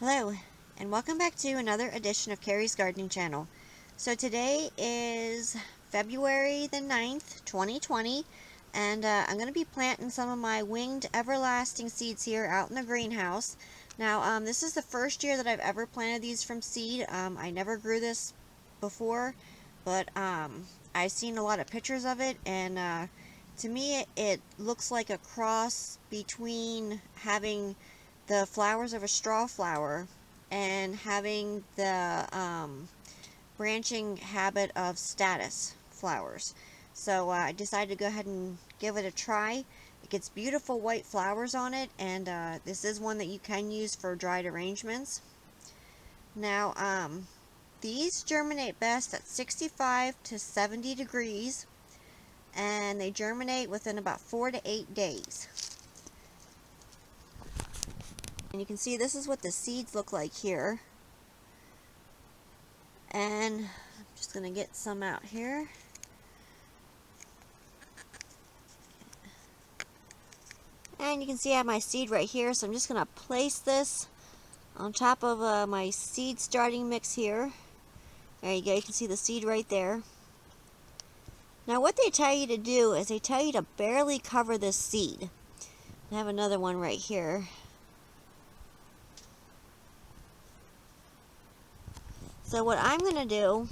Hello, and welcome back to another edition of Carrie's Gardening Channel. So today is February the 9th, 2020, and I'm going to be planting some of my winged everlasting seeds here out in the greenhouse. Now, this is the first year that I've ever planted these from seed. I never grew this before, but I've seen a lot of pictures of it, and to me it looks like a cross between having the flowers of a straw flower and having the branching habit of statice flowers. So I decided to go ahead and give it a try. It gets beautiful white flowers on it, and this is one that you can use for dried arrangements. Now, these germinate best at 65 to 70 degrees, and they germinate within about 4 to 8 days. And you can see this is what the seeds look like here. And I'm just going to get some out here. And you can see I have my seed right here, so I'm just going to place this on top of my seed starting mix here. There you go, you can see the seed right there. Now what they tell you to do is they tell you to barely cover this seed. I have another one right here. So what I'm going to do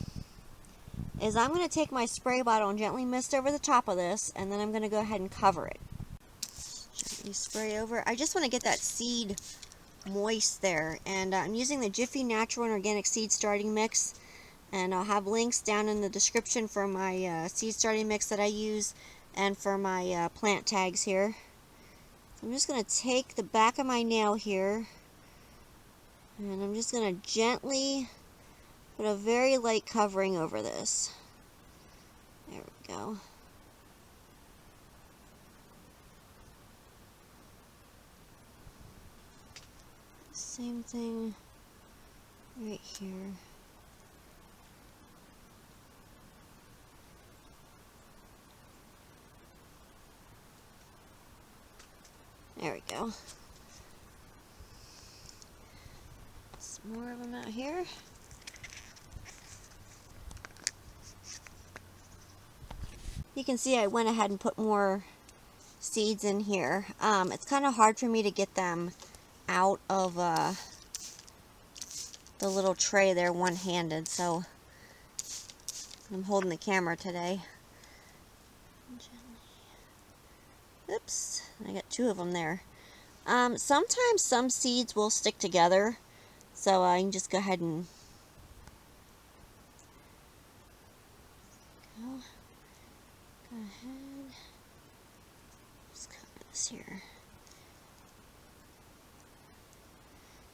is I'm going to take my spray bottle and gently mist over the top of this, and then I'm going to go ahead and cover it. Gently spray over. I just want to get that seed moist there, and I'm using the Jiffy Natural and Organic Seed Starting Mix, and I'll have links down in the description for my seed starting mix that I use and for my plant tags here. I'm just going to take the back of my nail here, and I'm just going to gently put a very light covering over this. There we go. Same thing right here. There we go. Some more of them out here. You can see I went ahead and put more seeds in here. It's kind of hard for me to get them out of the little tray there one-handed, so I'm holding the camera today. Oops, I got two of them there. Sometimes some seeds will stick together, so I can just go ahead and go ahead. Just cover this here.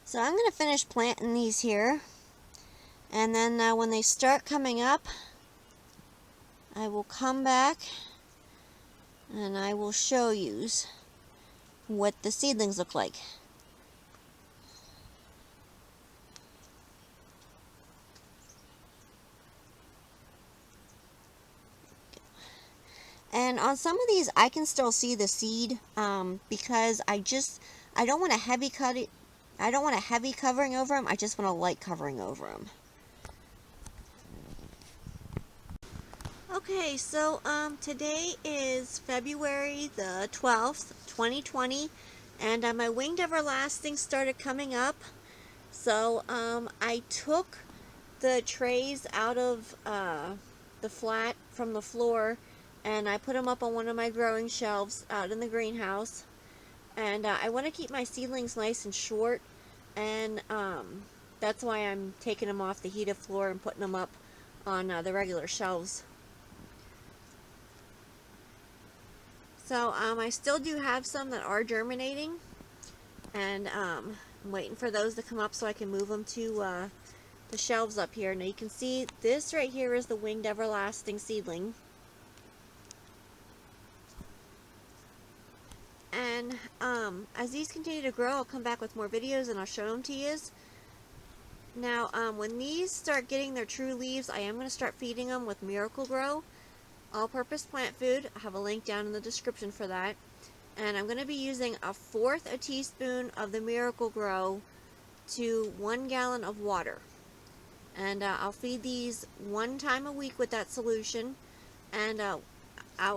So I'm going to finish planting these here, and then when they start coming up, I will come back and I will show you what the seedlings look like. And on some of these I can still see the seed because I don't want a heavy covering over them. I just want a light covering over them. Okay, so today is February the 12th, 2020, and my winged everlasting started coming up. So I took the trays out of the flat from the floor, and I put them up on one of my growing shelves out in the greenhouse. And I want to keep my seedlings nice and short, and that's why I'm taking them off the heated floor and putting them up on the regular shelves. So I still do have some that are germinating, and I'm waiting for those to come up so I can move them to the shelves up here. Now you can see this right here is the winged everlasting seedling. And as these continue to grow, I'll come back with more videos and I'll show them to you. Now when these start getting their true leaves, I am going to start feeding them with Miracle-Gro all-purpose plant food. I have a link down in the description for that. And I'm going to be using 1/4 teaspoon of the Miracle-Gro to 1 gallon of water. And I'll feed these 1 time a week with that solution. And I'll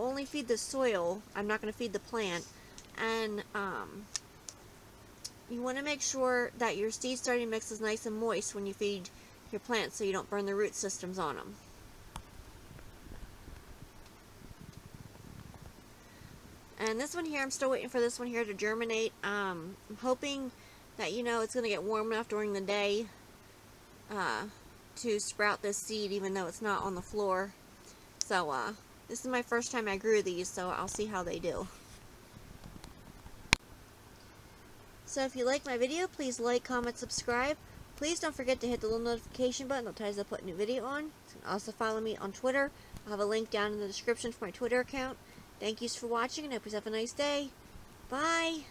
only feed the soil. I'm not going to feed the plant. And you want to make sure that your seed starting mix is nice and moist when you feed your plants so you don't burn the root systems on them. And this one here, I'm still waiting for this one here to germinate. I'm hoping that, you know, it's going to get warm enough during the day to sprout this seed, even though it's not on the floor. So this is my first time I grew these, so I'll see how they do. So if you like my video, please like, comment, subscribe. Please don't forget to hit the little notification button that tells you I put a new video on. You can also follow me on Twitter. I'll have a link down in the description for my Twitter account. Thank you for watching, and I hope you have a nice day. Bye!